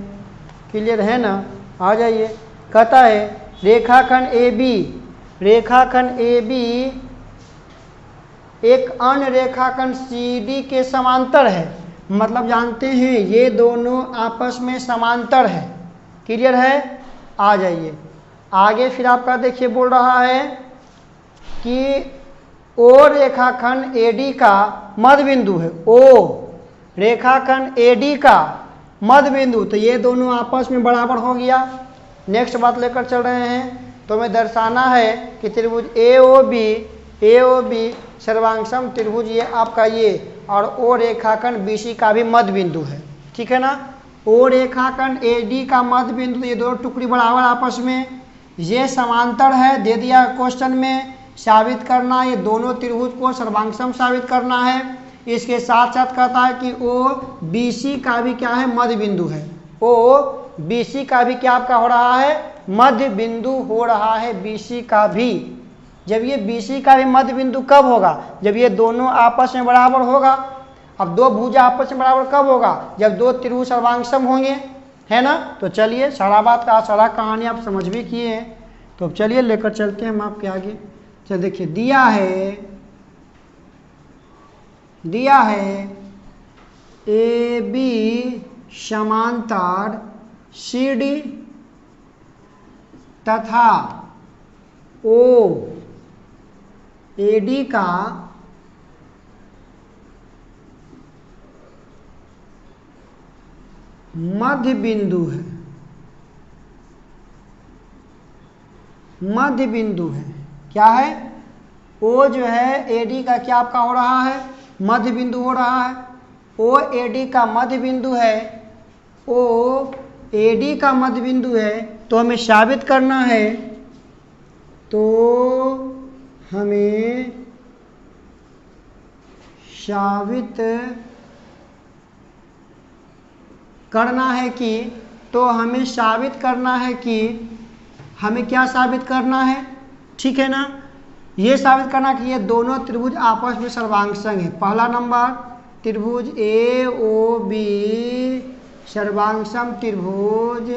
क्लियर है ना। आ जाइए, कहता है रेखाखंड AB एक अन्य रेखाखंड CD के समांतर है। मतलब जानते हैं ये दोनों आपस में समांतर है। क्लियर है। आ जाइए आगे, फिर आपका देखिए बोल रहा है कि O रेखाखंड AD का मध्य बिंदु है। O रेखाखंड AD का मध्य बिंदु, तो ये दोनों आपस में बराबर हो गया। नेक्स्ट बात लेकर चल रहे हैं, तो हमें दर्शाना है कि त्रिभुज AOB सर्वांगसम त्रिभुज ये आपका ये, और O रेखाखंड BC का भी मध्य बिंदु है, ठीक है ना। O रेखाखंड AD का मध्य बिंदु, तो ये दोनों टुकड़ी बराबर आपस में, ये समांतर है, दे दिया क्वेश्चन में। साबित करना, ये दोनों त्रिभुज को सर्वांगसम साबित करना है। इसके साथ साथ कहता है कि OBC का भी क्या है, मध्य बिंदु है। OBC का भी क्या आपका हो रहा है, मध्य बिंदु हो रहा है BC का भी। जब ये BC का भी मध्य बिंदु कब होगा, जब ये दोनों आपस में बराबर होगा। अब दो भुजा आपस में बराबर कब होगा, जब दो त्रिभुज सर्वांगसम होंगे, है ना। तो चलिए, सारा बात का सारा कहानी आप समझ भी किए हैं, तो अब चलिए लेकर चलते हैं हम आपके आगे। चल देखिए, दिया है ए बी समांतर CD तथा ओ AD का मध्य बिंदु है। मध्य बिंदु है, क्या है? ओ जो है AD का क्या आपका हो रहा है? मध्य बिंदु हो रहा है। ओ AD का मध्य बिंदु है। ओ AD का मध्य बिंदु है, तो हमें साबित करना है, तो हमें साबित करना है कि हमें क्या साबित करना है? ठीक है ना, ये साबित करना कि ये दोनों त्रिभुज आपस में सर्वांगसंग है। पहला नंबर त्रिभुज AOB सर्वांगसम त्रिभुज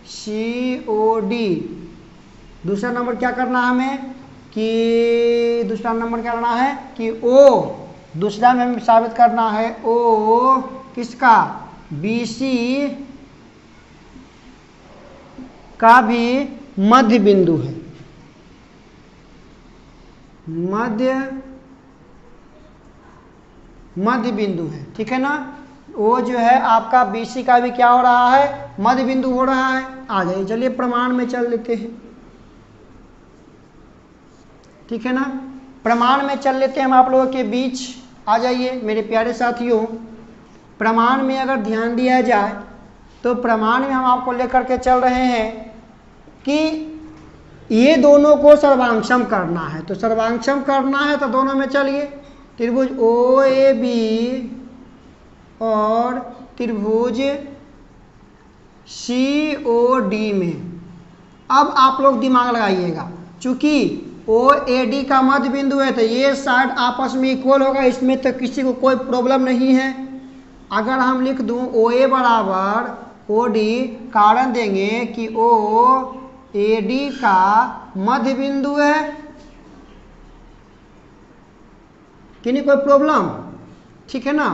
COD। दूसरा नंबर क्या करना है हमें कि दूसरा में हमें साबित करना है O किसका? BC का भी मध्य बिंदु है। मध्य बिंदु है, ठीक है ना। वो जो है आपका BC का भी क्या हो रहा है? मध्य बिंदु हो रहा है। आ जाइए, चलिए प्रमाण में चल लेते हैं, ठीक है ना। प्रमाण में चल लेते हैं हम आप लोगों के बीच। आ जाइए मेरे प्यारे साथियों, प्रमाण में अगर ध्यान दिया जाए तो प्रमाण में हम आपको लेकर के चल रहे हैं कि ये दोनों को सर्वांगसम करना है। तो सर्वांगसम करना है तो दोनों में चलिए, त्रिभुज OAB और त्रिभुज COD में। अब आप लोग दिमाग लगाइएगा, चूंकि OAD का मध्य बिंदु है तो ये साइड आपस में इक्वल होगा, इसमें तो किसी को कोई प्रॉब्लम नहीं है। अगर हम लिख दूं OA बराबर OD, कारण देंगे कि OAD का मध्य बिंदु है कि नहीं, कोई प्रॉब्लम? ठीक है ना,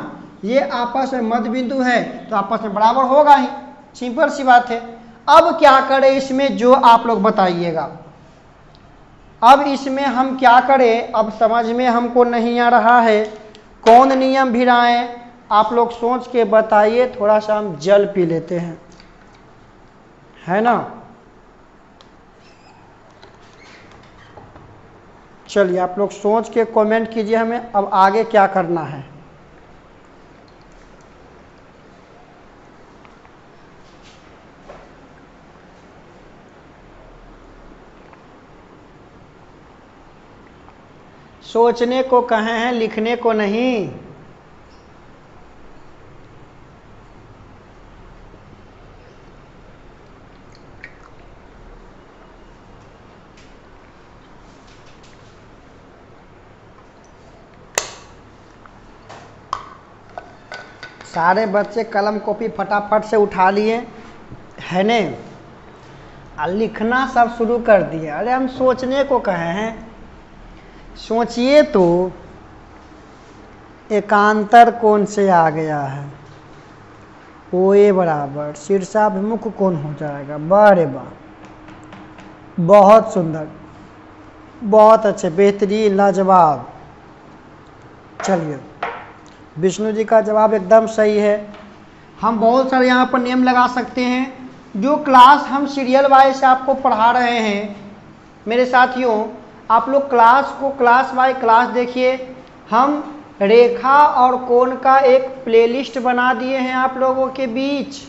ये आपस में मध्य बिंदु है तो आपस में बराबर होगा ही, सिंपल सी बात है। अब क्या करें इसमें, जो आप लोग बताइएगा। अब इसमें हम क्या करें, अब समझ में हमको नहीं आ रहा है, कौन नियम भिड़ाएं? आप लोग सोच के बताइए, थोड़ा सा हम जल पी लेते हैं, है ना। चलिए आप लोग सोच के कमेंट कीजिए हमें अब आगे क्या करना है। सोचने को कहे हैं, लिखने को नहीं। सारे बच्चे कलम कॉपी फटाफट से उठा लिए है ने, और लिखना सब शुरू कर दिए। अरे हम सोचने को कहे हैं, सोचिए तो। एकांतर कोण से आ गया है, OA बराबर शीर्षाभिमुख कोण हो जाएगा। बारे वाह, बहुत सुंदर, बहुत अच्छे, बेहतरीन, लाजवाब। चलिए, विष्णु जी का जवाब एकदम सही है। हम बहुत सारे यहाँ पर नेम लगा सकते हैं। जो क्लास हम सीरियल वाइज से आपको पढ़ा रहे हैं मेरे साथियों, आप लोग क्लास को क्लास बाय क्लास देखिए। हम रेखा और कोण का एक प्लेलिस्ट बना दिए हैं आप लोगों के बीच।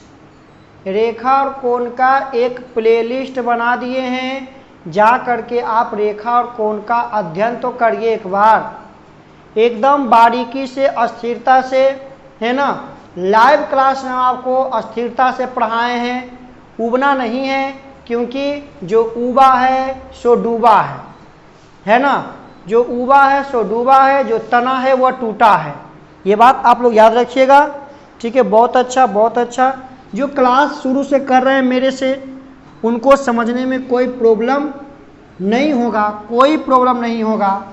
रेखा और कोण का एक प्लेलिस्ट बना दिए हैं, जा करके आप रेखा और कोण का अध्ययन तो करिए एक बार, एकदम बारीकी से, अस्थिरता से, है ना। लाइव क्लास में आपको स्थिरता से पढ़ाए हैं, उबना नहीं है, क्योंकि जो उबा है सो डूबा है ना। जो उबा है सो डूबा है, जो तना है वह टूटा है। ये बात आप लोग याद रखिएगा, ठीक है। बहुत अच्छा, बहुत अच्छा। जो क्लास शुरू से कर रहे हैं मेरे से, उनको समझने में कोई प्रॉब्लम नहीं होगा, कोई प्रॉब्लम नहीं होगा।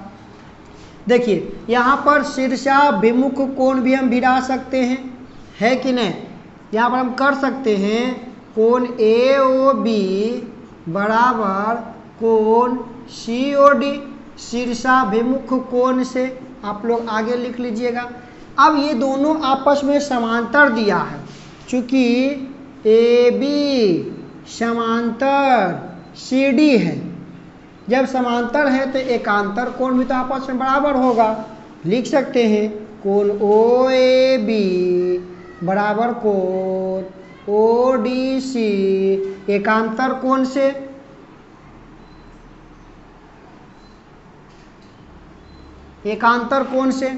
देखिए यहाँ पर शीर्षाभिमुख कोण भी हम भिड़ा सकते हैं, है कि नहीं। यहाँ पर हम कर सकते हैं कोण AOB बराबर कोण COD, शीर्षाभिमुख कोण से। आप लोग आगे लिख लीजिएगा। अब ये दोनों आपस में समांतर दिया है, चूंकि AB समांतर CD है। जब समांतर है तो एकांतर कोण भी तो आपस में बराबर होगा। लिख सकते हैं कोण OAB बराबर कोण ODC एकांतर कोण से। एकांतर कोण से,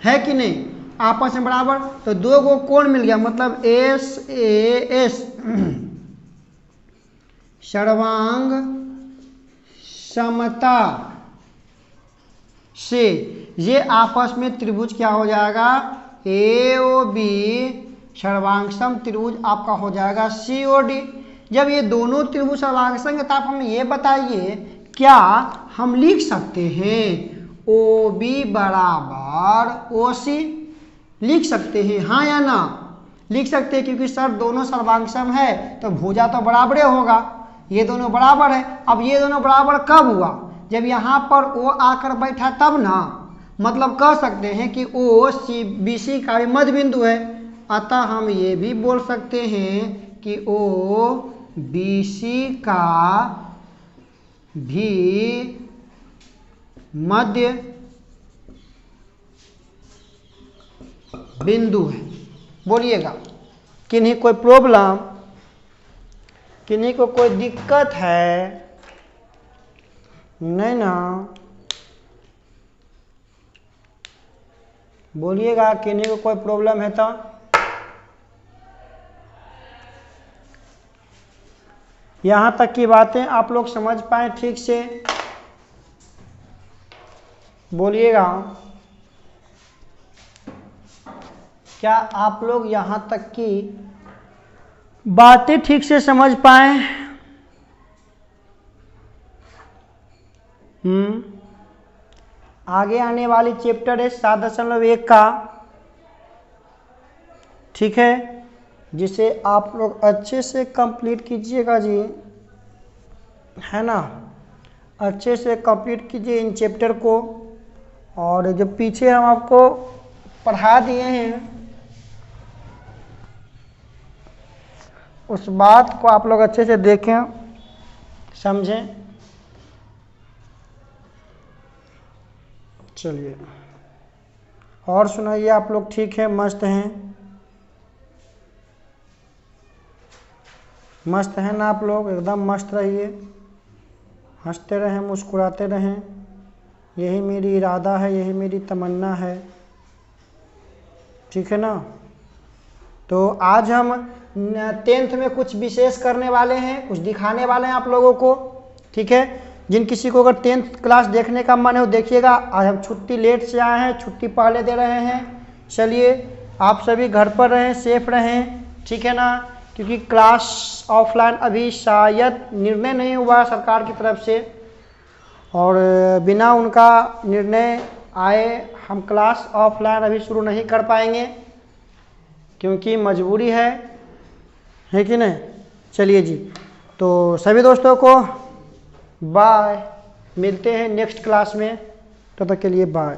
है कि नहीं, आपस में बराबर। तो दो गो कोण मिल गया, मतलब SAS सर्वांग समता से ये आपस में त्रिभुज क्या हो जाएगा, AOB सर्वांगसम त्रिभुज आपका हो जाएगा COD। जब ये दोनों त्रिभुज सर्वांगसम है तो आप हमें ये बताइए, क्या हम लिख सकते हैं OB बराबर OC? लिख सकते हैं, हाँ या ना? लिख सकते हैं, क्योंकि सर दोनों सर्वांगसम है तो भुजा तो बराबर होगा। ये दोनों बराबर है। अब ये दोनों बराबर कब हुआ, जब यहाँ पर O आकर बैठा तब ना। मतलब कह सकते हैं कि OBC का भी मध्य बिंदु है, अतः हम ये भी बोल सकते हैं कि OBC का भी मध्य बिंदु है। बोलिएगा, किन्हीं कोई प्रॉब्लम, किन्हीं को कोई दिक्कत है? नहीं ना? बोलिएगा, किन्हीं को कोई प्रॉब्लम है तो। यहाँ तक की बातें आप लोग समझ पाए ठीक से? बोलिएगा, क्या आप लोग यहाँ तक की बातें ठीक से समझ पाए? आगे आने वाली चैप्टर है 7.1 का, ठीक है, जिसे आप लोग अच्छे से कंप्लीट कीजिएगा जी, है ना। अच्छे से कंप्लीट कीजिए इन चैप्टर को। और जो पीछे हम आपको पढ़ा दिए हैं उस बात को आप लोग अच्छे से देखें, समझें। चलिए और सुनाइए, आप लोग ठीक है, मस्त हैं? मस्त हैं ना आप लोग? एकदम मस्त रहिए, हंसते रहें, मुस्कुराते रहें, यही मेरी इरादा है, यही मेरी तमन्ना है, ठीक है ना। तो आज हम 10th में कुछ विशेष करने वाले हैं, कुछ दिखाने वाले हैं आप लोगों को, ठीक है। जिन किसी को अगर 10th क्लास देखने का मन है वो देखिएगा। आज हम छुट्टी लेट से आए हैं, छुट्टी पहले दे रहे हैं। चलिए, आप सभी घर पर रहें, सेफ रहें, ठीक है ना, क्योंकि क्लास ऑफलाइन अभी शायद निर्णय नहीं हुआ सरकार की तरफ से, और बिना उनका निर्णय आए हम क्लास ऑफलाइन अभी शुरू नहीं कर पाएंगे, क्योंकि मजबूरी है कि नहीं। चलिए जी, तो सभी दोस्तों को बाय, मिलते हैं नेक्स्ट क्लास में, तब तक के लिए बाय।